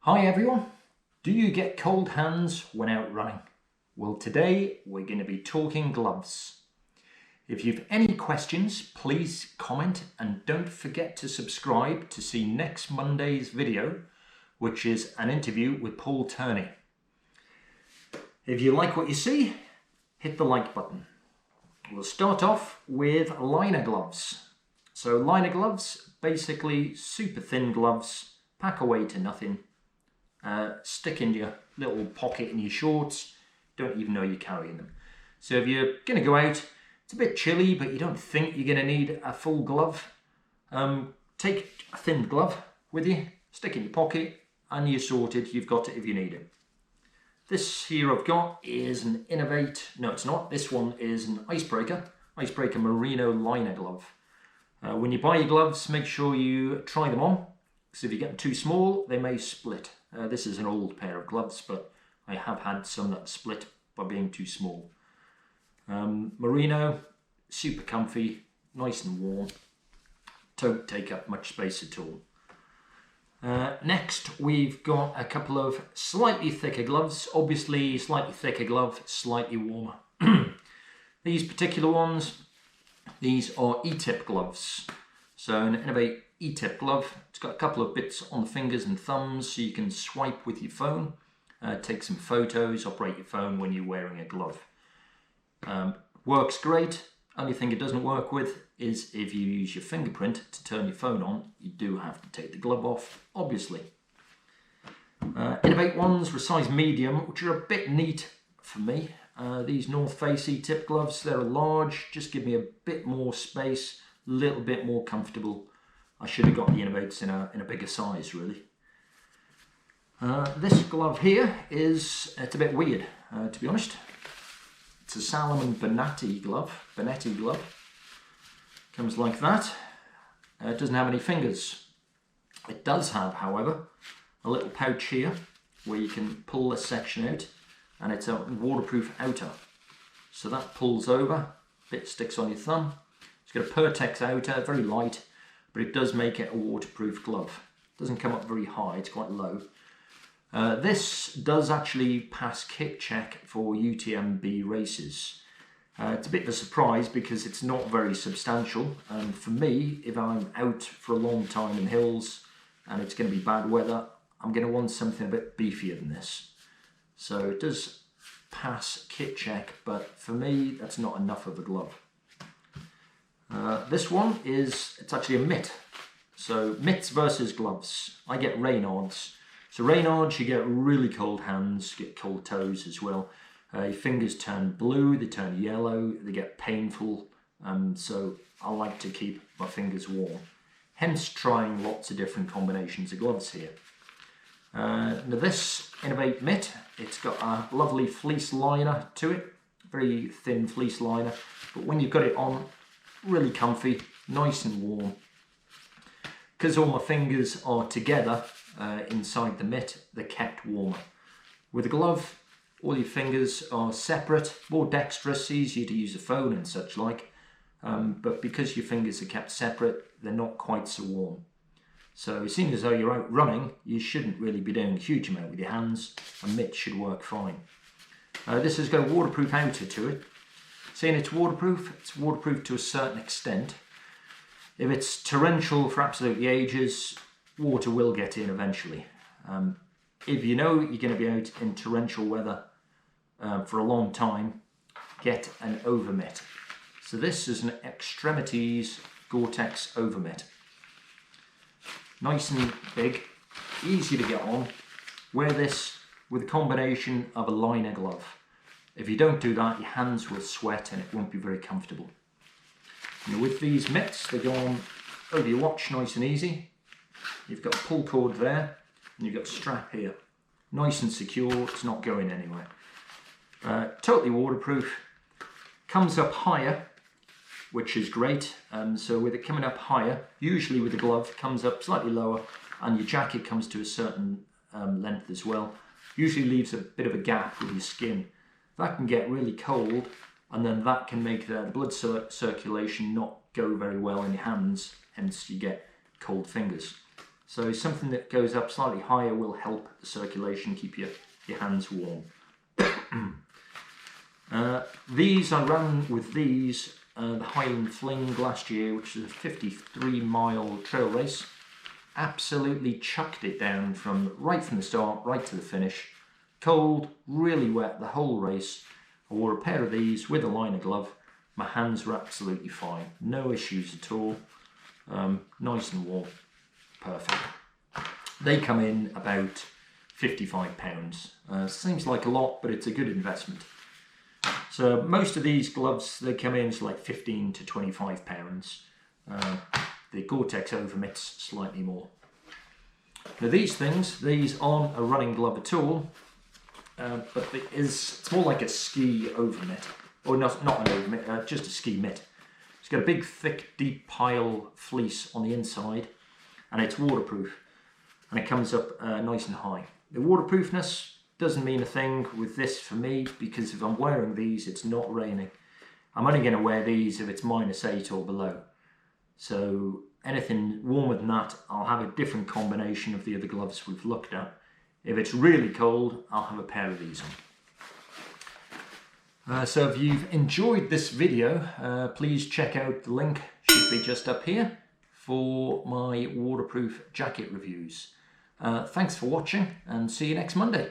Hi everyone, do you get cold hands when out running? Well, today we're going to be talking gloves. If you've any questions, please comment and don't forget to subscribe to see next Monday's video, which is an interview with Paul Turney. If you like what you see, hit the like button. We'll start off with liner gloves. So liner gloves, basically super thin gloves, pack away to nothing. Stick in your little pocket in your shorts, don't even know you're carrying them. So if you're going to go out, it's a bit chilly, but you don't think you're going to need a full glove, take a thin glove with you, stick in your pocket, and you're sorted. You've got it if you need it. This here I've got is an Innovate, no it's not, this one is an Icebreaker Merino liner glove. When you buy your gloves, make sure you try them on, because if you get them too small, they may split. This is an old pair of gloves, but I have had some that split by being too small. Merino, super comfy, nice and warm, don't take up much space at all. Next, we've got a couple of slightly thicker gloves. Obviously, slightly thicker glove, slightly warmer. These particular ones, these are ETip gloves. So an Innovate ETip glove. It's got a couple of bits on the fingers and thumbs so you can swipe with your phone, take some photos, operate your phone when you're wearing a glove. Works great. Only thing it doesn't work with is if you use your fingerprint to turn your phone on, you do have to take the glove off, obviously. Innovate ones were size medium, which are a bit neat for me. These North Face ETip gloves, they're large, just give me a bit more space, a little bit more comfortable. I should have got the Innovates in a bigger size, really. This glove here it's a bit weird, to be honest. It's a Salomon Vanity glove. Comes like that. It doesn't have any fingers. It does have, however, a little pouch here where you can pull this section out, and it's a waterproof outer. So that pulls over, bit sticks on your thumb. It's got a Pertex outer, very light, but it does make it a waterproof glove. It doesn't come up very high, it's quite low. This does actually pass kit check for UTMB races. It's a bit of a surprise because it's not very substantial, and for me, if I'm out for a long time in hills and it's going to be bad weather, I'm going to want something a bit beefier than this. So it does pass kit check, but for me that's not enough of a glove. This one it's actually a mitt. So mitts versus gloves. I get Raynauds. So Raynauds, you get really cold hands, you get cold toes as well. Your fingers turn blue, they turn yellow, they get painful. So I like to keep my fingers warm. Hence trying lots of different combinations of gloves here. Now this Innovate mitt, it's got a lovely fleece liner to it. Very thin fleece liner. But when you've got it on, really comfy, nice and warm. Because all my fingers are together inside the mitt, they're kept warmer. With a glove, all your fingers are separate, more dexterous, easier to use a phone and such like. But because your fingers are kept separate, they're not quite so warm. So seeing as though you're out running, you shouldn't really be doing a huge amount with your hands. A mitt should work fine. This has got a waterproof outer to it. Saying it's waterproof to a certain extent. If it's torrential for absolutely ages, water will get in eventually. If you know you're going to be out in torrential weather for a long time, get an over mitt. So this is an Extremities Gore-Tex over mitt. Nice and big, easy to get on. Wear this with a combination of a liner glove. If you don't do that, your hands will sweat and it won't be very comfortable. Now with these mitts, they go on over your watch nice and easy. You've got a pull cord there, and you've got a strap here. Nice and secure, it's not going anywhere. Totally waterproof. Comes up higher, which is great. So with it coming up higher, usually with the glove, comes up slightly lower, and your jacket comes to a certain length as well. Usually leaves a bit of a gap with your skin. That can get really cold, and then that can make the blood circulation not go very well in your hands, hence you get cold fingers. So something that goes up slightly higher will help the circulation, keep your hands warm. These, I ran with these, the Highland Fling last year, which is a 53-mile trail race. Absolutely chucked it down right from the start, right to the finish. Cold, really wet the whole race. I wore a pair of these with a liner glove. My hands were absolutely fine. No issues at all. Nice and warm. Perfect. They come in about £55. Seems like a lot, but it's a good investment. So most of these gloves, they come in like £15 to £25. The Gore-Tex over mitts slightly more. Now these aren't a running glove at all, but it's more like a ski over mitt, or not an over mitt, just a ski mitt. It's got a big, thick, deep pile fleece on the inside, and it's waterproof, and it comes up nice and high. The waterproofness doesn't mean a thing with this for me, because if I'm wearing these, it's not raining. I'm only going to wear these if it's -8 or below. So anything warmer than that, I'll have a different combination of the other gloves we've looked at. If it's really cold, I'll have a pair of these on. So if you've enjoyed this video, please check out the link, should be just up here, for my waterproof jacket reviews. Thanks for watching, and see you next Monday.